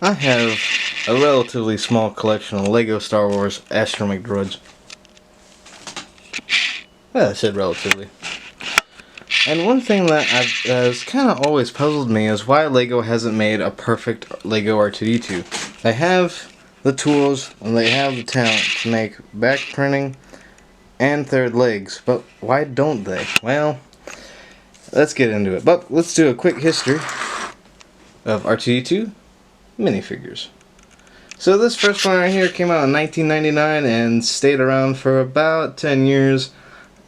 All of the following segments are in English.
I have a relatively small collection of Lego Star Wars astromech droids. Well, I said relatively. And one thing that has kind of always puzzled me is why Lego hasn't made a perfect Lego R2D2. They have the tools and they have the talent to make back printing and third legs, but why don't they? Well, let's get into it. But let's do a quick history of R2D2 minifigures. So this first one right here came out in 1999 and stayed around for about 10 years.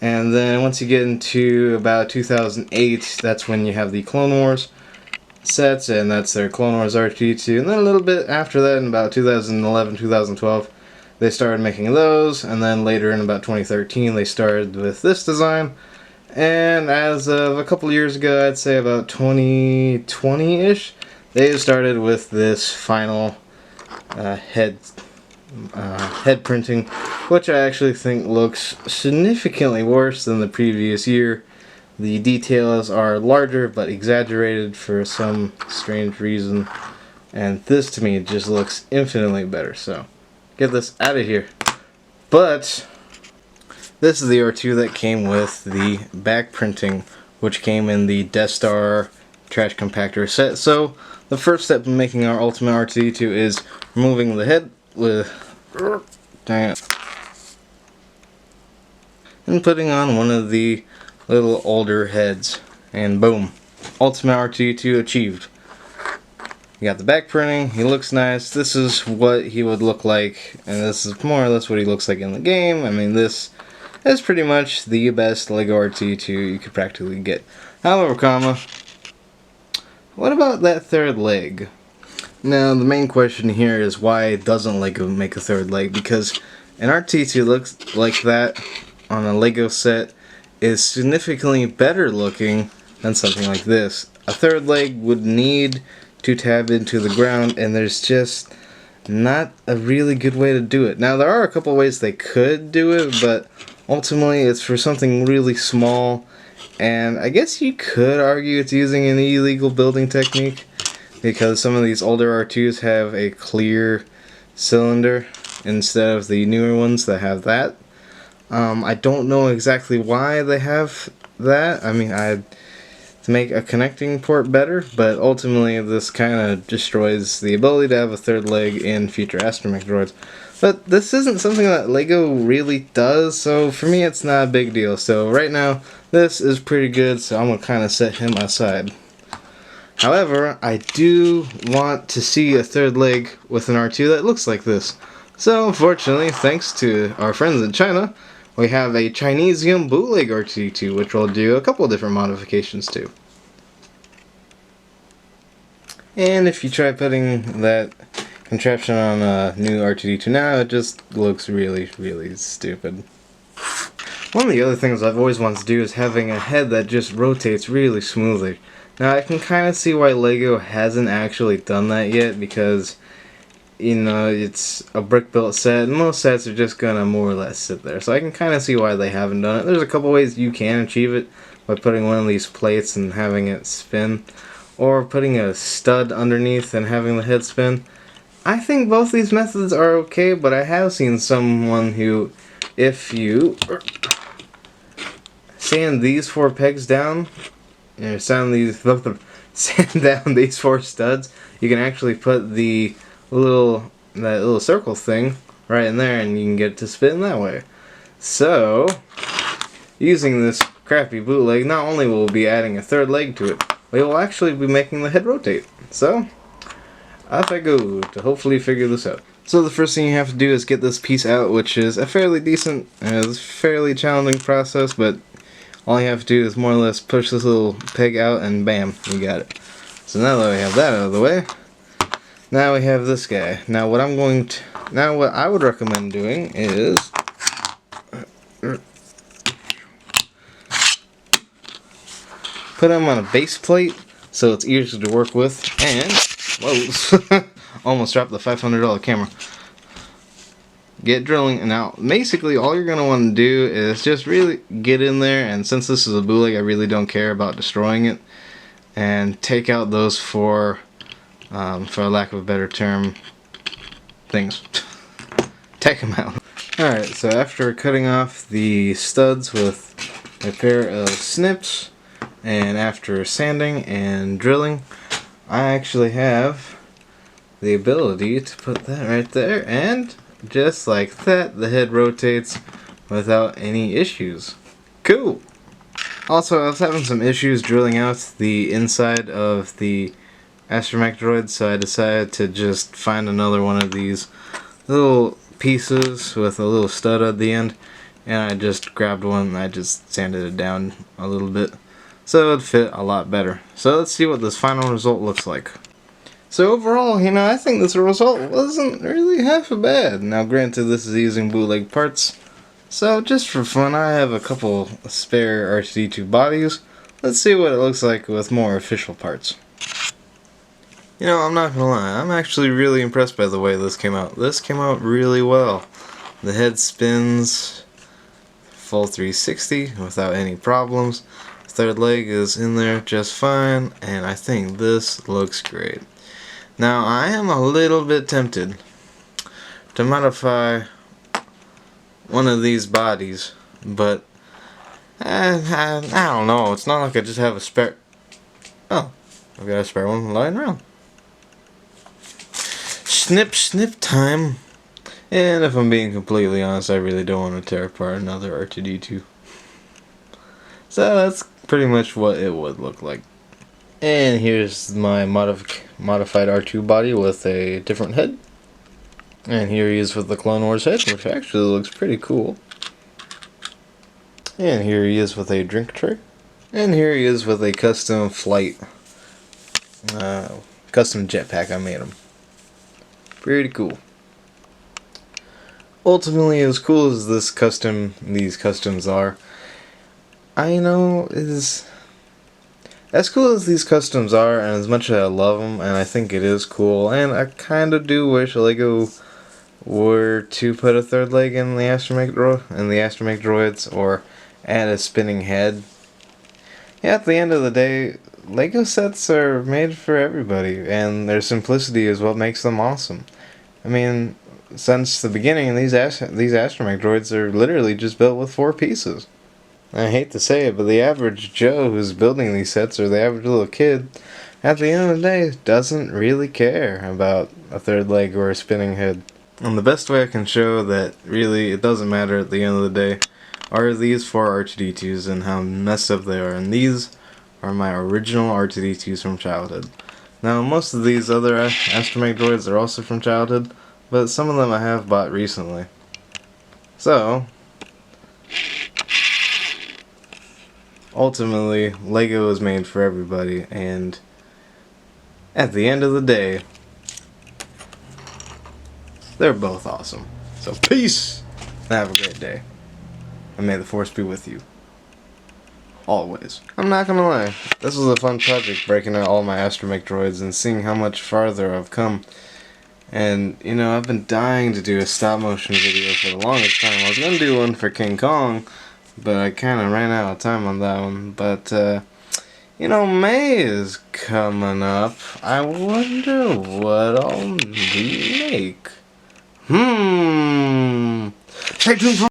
And then once you get into about 2008, that's when you have the Clone Wars sets, and that's their Clone Wars R2D2. And then a little bit after that, in about 2011, 2012, they started making those. And then later in about 2013, they started with this design. And as of a couple years ago, I'd say about 2020-ish, they started with this final head printing, which I actually think looks significantly worse than the previous year. The details are larger but exaggerated for some strange reason, and this to me just looks infinitely better, so get this out of here. But this is the R2 that came with the back printing, which came in the Death Star trash compactor set. So the first step in making our ultimate R2D2 is removing the head with and putting on one of the little older heads, and boom, ultimate R2D2 achieved. You got the back printing, he looks nice. This is what he would look like, and this is more or less what he looks like in the game. I mean, this is pretty much the best Lego R2D2 you could practically get. However, what about that third leg? Now, the main question here is why doesn't Lego make a third leg? Because an R2D2 looks like that on a Lego set is significantly better looking than something like this. A third leg would need to tab into the ground, and there's just not a really good way to do it. Now, there are a couple ways they could do it, but ultimately it's for something really small, and I guess you could argue it's using an illegal building technique, because some of these older R2s have a clear cylinder instead of the newer ones that have that. I don't know exactly why they have that. I mean, to make a connecting port better, but ultimately this kind of destroys the ability to have a third leg in future astromech droids. But this isn't something that Lego really does, so for me it's not a big deal. So right now, this is pretty good, so I'm going to kind of set him aside. However, I do want to see a third leg with an R2 that looks like this. So unfortunately, thanks to our friends in China, we have a Chinesium bootleg R2D2, which will do a couple different modifications to. And if you try putting that contraption on a new R2D2 now, it just looks really, really stupid. One of the other things I've always wanted to do is having a head that just rotates really smoothly. Now I can kind of see why Lego hasn't actually done that yet, because you know, it's a brick built set, and most sets are just gonna more or less sit there. So I can kind of see why they haven't done it. There's a couple ways you can achieve it by putting one of these plates and having it spin, or putting a stud underneath and having the head spin. I think both these methods are okay, but I have seen someone who, if you sand these 4 pegs down, sand down these 4 studs, you can actually put that little circle thing right in there, and you can get it to spin that way. So, using this crappy bootleg, not only will we be adding a third leg to it, we will actually be making the head rotate. So, off I go to hopefully figure this out. So the first thing you have to do is get this piece out, which is a fairly decent, fairly challenging process, but all you have to do is more or less push this little peg out and bam, you got it. So now that we have that out of the way, now we have this guy. Now what I would recommend doing is put him on a base plate so it's easier to work with, and whoa, almost dropped the $500 camera. Get drilling, and now basically all you're going to want to do is just really get in there, and since this is a bootleg, I really don't care about destroying it, and take out those 4 for lack of a better term, things. Take them out. Alright, so after cutting off the studs with a pair of snips, and after sanding and drilling, I actually have the ability to put that right there, and just like that, the head rotates without any issues. Cool! Also, I was having some issues drilling out the inside of the astromech droid, so I decided to just find another one of these little pieces with a little stud at the end, and I just grabbed one and I just sanded it down a little bit so it would fit a lot better. So let's see what this final result looks like. So overall, I think this result wasn't really half bad. Now granted, this is using bootleg parts, so just for fun I have a couple spare R2D2 bodies. Let's see what it looks like with more official parts. I'm not gonna lie, I'm actually really impressed by the way this came out. This came out really well. The head spins full 360 without any problems. Third leg is in there just fine, and I think this looks great. Now I am a little bit tempted to modify one of these bodies, but I don't know. It's not like I just have a spare. Oh, I've got a spare one lying around. Snip, snip time. And if I'm being completely honest, I really don't want to tear apart another R2D2. So that's pretty much what it would look like. And here's my modified R2 body with a different head. And here he is with the Clone Wars head, which actually looks pretty cool. And here he is with a drink tray. And here he is with a custom flight, custom jetpack I made him. Pretty cool. Ultimately, as cool as these customs are, I know is as cool as these customs are, and as much as I love them, and I think it is cool, and I kind of do wish Lego were to put a third leg in the astromech droids, or add a spinning head. Yeah, at the end of the day, Lego sets are made for everybody, and their simplicity is what makes them awesome. I mean, since the beginning, these astromech droids are literally just built with 4 pieces. I hate to say it, but the average Joe who's building these sets, or the average little kid, at the end of the day, doesn't really care about a third leg or a spinning head. And the best way I can show that really it doesn't matter at the end of the day are these 4 R2D2s and how messed up they are. And these are my original R2D2s from childhood. Now, most of these other astromech droids are also from childhood, but some of them I have bought recently. So, ultimately, Lego is made for everybody, and at the end of the day, they're both awesome. So peace, and have a great day. And may the Force be with you. Always. I'm not gonna lie, this was a fun project, breaking out all my astromech droids and seeing how much farther I've come. And, I've been dying to do a stop motion video for the longest time. I was gonna do one for King Kong, but I kinda ran out of time on that one. But, May is coming up. I wonder what I'll make. Stay tuned for